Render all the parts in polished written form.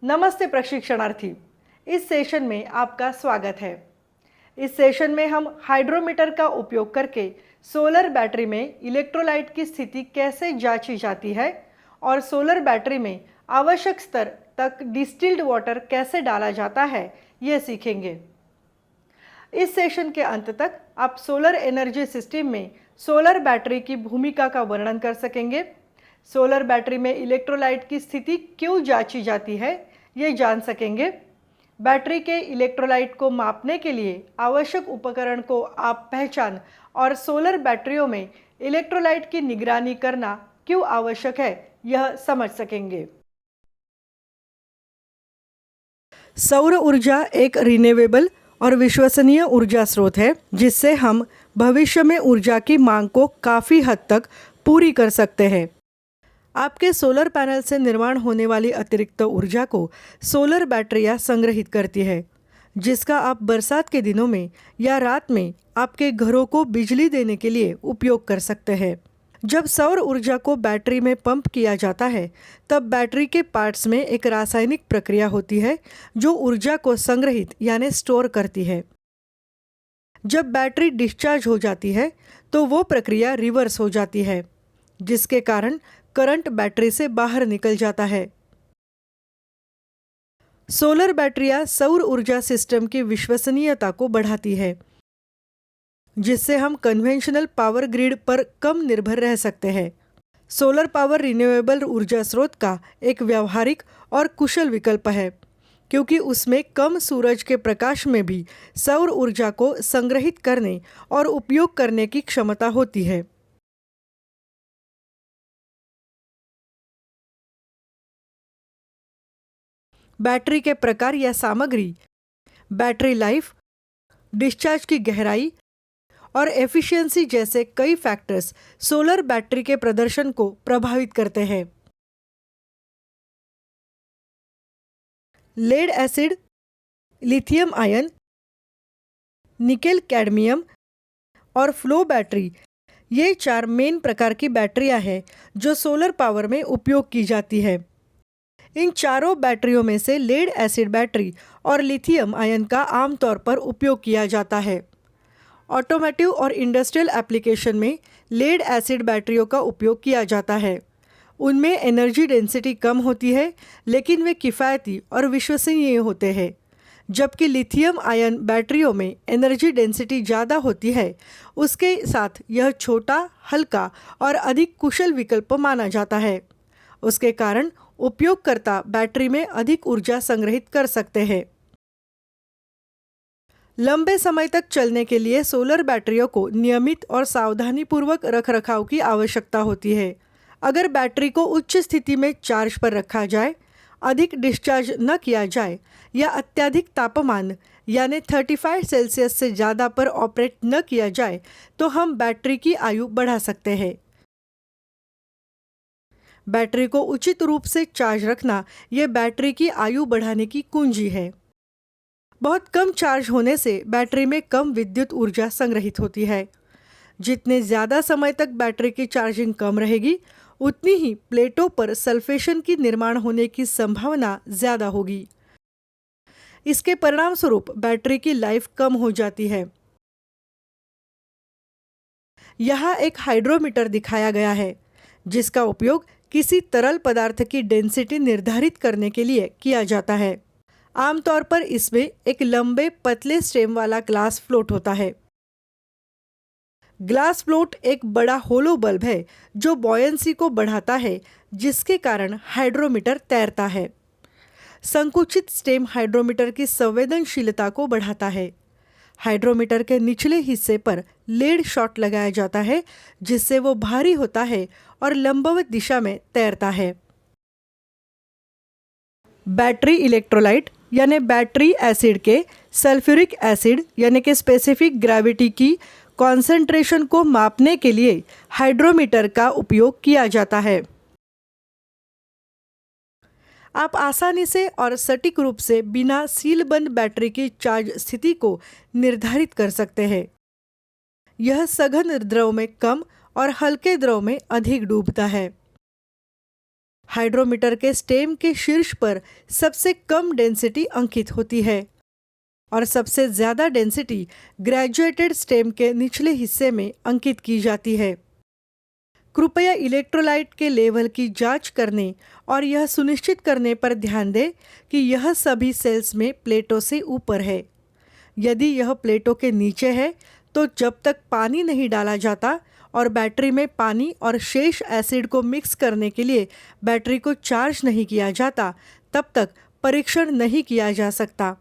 नमस्ते प्रशिक्षणार्थी। इस सेशन में आपका स्वागत है। इस सेशन में हम हाइड्रोमीटर का उपयोग करके सोलर बैटरी में इलेक्ट्रोलाइट की स्थिति कैसे जांची जाती है और सोलर बैटरी में आवश्यक स्तर तक डिस्टिल्ड वाटर कैसे डाला जाता है, ये सीखेंगे। इस सेशन के अंत तक आप सोलर एनर्जी सिस्टम में सोलर बैटरी की भूमिका का वर्णन कर सकेंगे। सोलर बैटरी में इलेक्ट्रोलाइट की स्थिति क्यों जांची जाती है, ये जान सकेंगे। बैटरी के इलेक्ट्रोलाइट को मापने के लिए आवश्यक उपकरण को आप पहचान और सोलर बैटरियों में इलेक्ट्रोलाइट की निगरानी करना क्यों आवश्यक है, यह समझ सकेंगे। सौर ऊर्जा एक रिन्यूएबल और विश्वसनीय ऊर्जा स्रोत है, जिससे हम भविष्य में ऊर्जा की मांग को काफ़ी हद तक पूरी कर सकते हैं। आपके सोलर पैनल से निर्माण होने वाली अतिरिक्त ऊर्जा को सोलर बैटरियां संग्रहित करती है, जिसका आप बरसात के दिनों में या रात में आपके घरों को बिजली देने के लिए उपयोग कर सकते हैं। जब सौर ऊर्जा को बैटरी में पंप किया जाता है, तब बैटरी के पार्ट्स में एक रासायनिक प्रक्रिया होती है जो ऊर्जा को संग्रहित यानी स्टोर करती है। जब बैटरी डिस्चार्ज हो जाती है तो वो प्रक्रिया रिवर्स हो जाती है, जिसके कारण करंट बैटरी से बाहर निकल जाता है। सोलर बैटरियां सौर ऊर्जा सिस्टम की विश्वसनीयता को बढ़ाती है, जिससे हम कन्वेंशनल पावर ग्रिड पर कम निर्भर रह सकते हैं। सोलर पावर रिन्यूएबल ऊर्जा स्रोत का एक व्यावहारिक और कुशल विकल्प है, क्योंकि उसमें कम सूरज के प्रकाश में भी सौर ऊर्जा को संग्रहित करने और उपयोग करने की क्षमता होती है। बैटरी के प्रकार या सामग्री, बैटरी लाइफ, डिस्चार्ज की गहराई और एफिशिएंसी जैसे कई फैक्टर्स सोलर बैटरी के प्रदर्शन को प्रभावित करते हैं। Lead acid, lithium ion, nickel cadmium और फ्लो बैटरी, ये 4 मेन प्रकार की बैटरियां हैं जो सोलर पावर में उपयोग की जाती है। इन चारों बैटरियों में से लेड एसिड बैटरी और लिथियम आयन का आमतौर पर उपयोग किया जाता है। ऑटोमोटिव और इंडस्ट्रियल एप्लीकेशन में लेड एसिड बैटरियों का उपयोग किया जाता है। उनमें एनर्जी डेंसिटी कम होती है, लेकिन वे किफ़ायती और विश्वसनीय होते हैं, जबकि लिथियम आयन बैटरियों में एनर्जी डेंसिटी ज़्यादा होती है। उसके साथ यह छोटा, हल्का और अधिक कुशल विकल्प माना जाता है। उसके कारण उपयोगकर्ता बैटरी में अधिक ऊर्जा संग्रहित कर सकते हैं। लंबे समय तक चलने के लिए सोलर बैटरियों को नियमित और सावधानीपूर्वक रखरखाव की आवश्यकता होती है। अगर बैटरी को उच्च स्थिति में चार्ज पर रखा जाए, अधिक डिस्चार्ज न किया जाए या अत्यधिक तापमान यानी 35 सेल्सियस से ज़्यादा पर ऑपरेट न किया जाए, तो हम बैटरी की आयु बढ़ा सकते हैं। बैटरी को उचित रूप से चार्ज रखना यह बैटरी की आयु बढ़ाने की कुंजी है। बहुत कम चार्ज होने से बैटरी में कम विद्युत ऊर्जा संग्रहित होती है। जितने ज़्यादा समय तक बैटरी की चार्जिंग कम रहेगी, उतनी ही प्लेटों पर सल्फेशन की निर्माण होने की संभावना ज़्यादा होगी। इसके परिणामस्वरूप बैटरी की लाइफ कम हो जाती है। यहाँ एक हाइड्रोमीटर दिखाया गया है, जिसका उपयोग किसी तरल पदार्थ की डेंसिटी निर्धारित करने के लिए किया जाता है। आमतौर पर इसमें एक लंबे पतले स्टेम वाला ग्लास फ्लोट होता है। ग्लास फ्लोट एक बड़ा होलो बल्ब है जो बॉयंसी को बढ़ाता है, जिसके कारण हाइड्रोमीटर तैरता है। संकुचित स्टेम हाइड्रोमीटर की संवेदनशीलता को बढ़ाता है। हाइड्रोमीटर के निचले हिस्से पर लेड शॉट लगाया जाता है, जिससे वो भारी होता है और लंबवत दिशा में तैरता है। बैटरी इलेक्ट्रोलाइट यानी बैटरी एसिड के सल्फ्यूरिक एसिड यानी कि स्पेसिफिक ग्रेविटी की कॉन्सेंट्रेशन को मापने के लिए हाइड्रोमीटर का उपयोग किया जाता है। आप आसानी से और सटीक रूप से बिना सीलबंद बैटरी की चार्ज स्थिति को निर्धारित कर सकते हैं। यह सघन द्रव में कम और हल्के द्रव में अधिक डूबता है। हाइड्रोमीटर के स्टेम के शीर्ष पर सबसे कम डेंसिटी अंकित होती है और सबसे ज़्यादा डेंसिटी ग्रेजुएटेड स्टेम के निचले हिस्से में अंकित की जाती है। कृपया इलेक्ट्रोलाइट के लेवल की जांच करने और यह सुनिश्चित करने पर ध्यान दें कि यह सभी सेल्स में प्लेटों से ऊपर है। यदि यह प्लेटों के नीचे है तो जब तक पानी नहीं डाला जाता और बैटरी में पानी और शेष एसिड को मिक्स करने के लिए बैटरी को चार्ज नहीं किया जाता, तब तक परीक्षण नहीं किया जा सकता।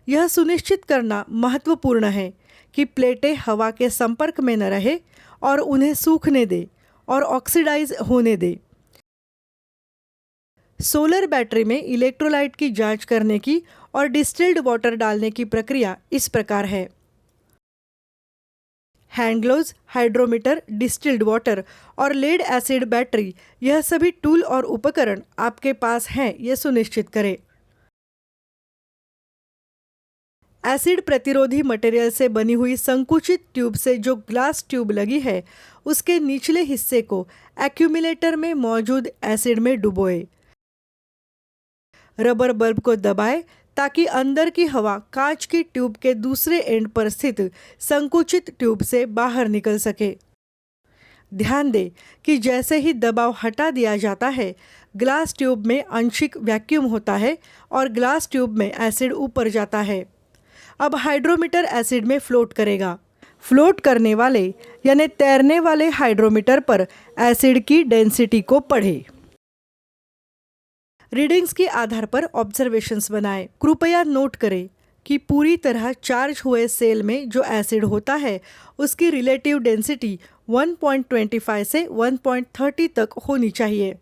यह सुनिश्चित करना महत्वपूर्ण है कि प्लेटें हवा के संपर्क में न रहे और उन्हें सूखने दे और ऑक्सीडाइज होने दे। सोलर बैटरी में इलेक्ट्रोलाइट की जांच करने की और डिस्टिल्ड वाटर डालने की प्रक्रिया इस प्रकार है। Hand gloves, hydrometer, distilled water और लेड एसिड बैटरी, यह सभी टूल और उपकरण आपके पास हैं, यह सुनिश्चित करें। एसिड प्रतिरोधी मटेरियल से बनी हुई संकुचित ट्यूब से जो ग्लास ट्यूब लगी है, उसके निचले हिस्से को एक्यूमुलेटर में मौजूद एसिड में डुबोए। रबर बल्ब को दबाएं ताकि अंदर की हवा कांच की ट्यूब के दूसरे एंड पर स्थित संकुचित ट्यूब से बाहर निकल सके। ध्यान दें कि जैसे ही दबाव हटा दिया जाता है, ग्लास ट्यूब में आंशिक वैक्यूम होता है और ग्लास ट्यूब में एसिड ऊपर जाता है। अब हाइड्रोमीटर एसिड में फ्लोट करेगा। फ्लोट करने वाले यानी तैरने वाले हाइड्रोमीटर पर एसिड की डेंसिटी को पढ़ें। रीडिंग्स के आधार पर ऑब्जर्वेशंस बनाएं। कृपया नोट करें कि पूरी तरह चार्ज हुए सेल में जो एसिड होता है, उसकी रिलेटिव डेंसिटी 1.25 से 1.30 तक होनी चाहिए।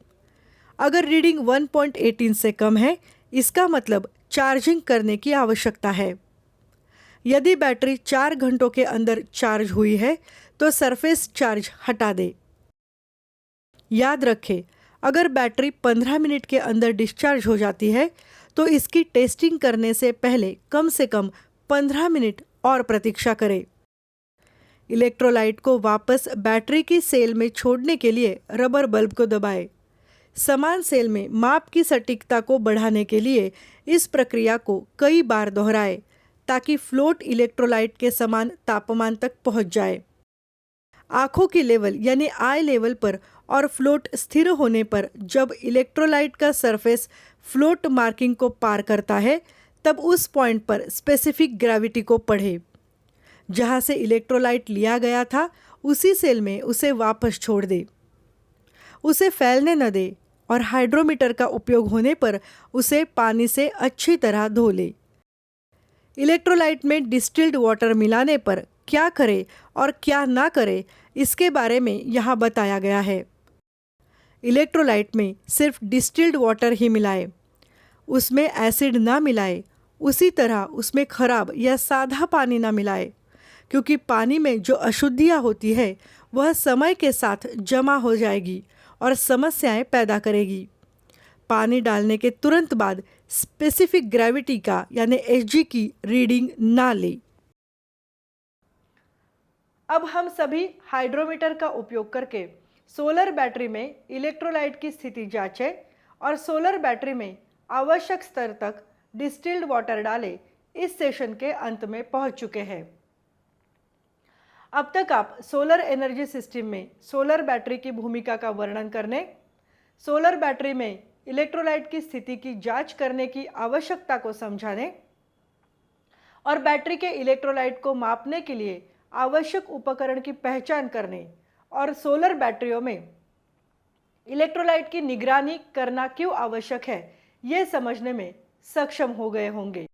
अगर रीडिंग 1.18 से कम है, इसका मतलब चार्जिंग करने की आवश्यकता है। यदि बैटरी 4 घंटों के अंदर चार्ज हुई है तो सरफेस चार्ज हटा दे। याद रखें, अगर बैटरी 15 मिनट के अंदर डिस्चार्ज हो जाती है तो इसकी टेस्टिंग करने से पहले कम से कम 15 मिनट और प्रतीक्षा करें। इलेक्ट्रोलाइट को वापस बैटरी की सेल में छोड़ने के लिए रबर बल्ब को दबाएं। समान सेल में माप की सटीकता को बढ़ाने के लिए इस प्रक्रिया को कई बार दोहराएं ताकि फ्लोट इलेक्ट्रोलाइट के समान तापमान तक पहुंच जाए। आंखों की लेवल यानी आई लेवल पर और फ्लोट स्थिर होने पर जब इलेक्ट्रोलाइट का सरफेस फ्लोट मार्किंग को पार करता है, तब उस पॉइंट पर स्पेसिफिक ग्रेविटी को पढ़ें। जहां से इलेक्ट्रोलाइट लिया गया था, उसी सेल में उसे वापस छोड़ दे। उसे फैलने न दे और हाइड्रोमीटर का उपयोग होने पर उसे पानी से अच्छी तरह धो ले। इलेक्ट्रोलाइट में डिस्टिल्ड वाटर मिलाने पर क्या करें और क्या ना करें, इसके बारे में यहाँ बताया गया है। इलेक्ट्रोलाइट में सिर्फ डिस्टिल्ड वाटर ही मिलाएं, उसमें एसिड ना मिलाएं। उसी तरह उसमें खराब या सादा पानी ना मिलाएं, क्योंकि पानी में जो अशुद्धियाँ होती है वह समय के साथ जमा हो जाएगी और समस्याएं पैदा करेगी। पानी डालने के तुरंत बाद स्पेसिफिक ग्रेविटी का यानी एचजी की रीडिंग ना ले। अब हम सभी हाइड्रोमीटर का उपयोग करके सोलर बैटरी में इलेक्ट्रोलाइट की स्थिति जांचें और सोलर बैटरी में आवश्यक स्तर तक डिस्टिल्ड वाटर डालें। इस सेशन के अंत में पहुंच चुके हैं। अब तक आप सोलर एनर्जी सिस्टम में सोलर बैटरी की भूमिका का वर्णन करने, सोलर बैटरी में इलेक्ट्रोलाइट की स्थिति की जांच करने की आवश्यकता को समझाने और बैटरी के इलेक्ट्रोलाइट को मापने के लिए आवश्यक उपकरण की पहचान करने और सोलर बैटरियों में इलेक्ट्रोलाइट की निगरानी करना क्यों आवश्यक है, ये समझने में सक्षम हो गए होंगे।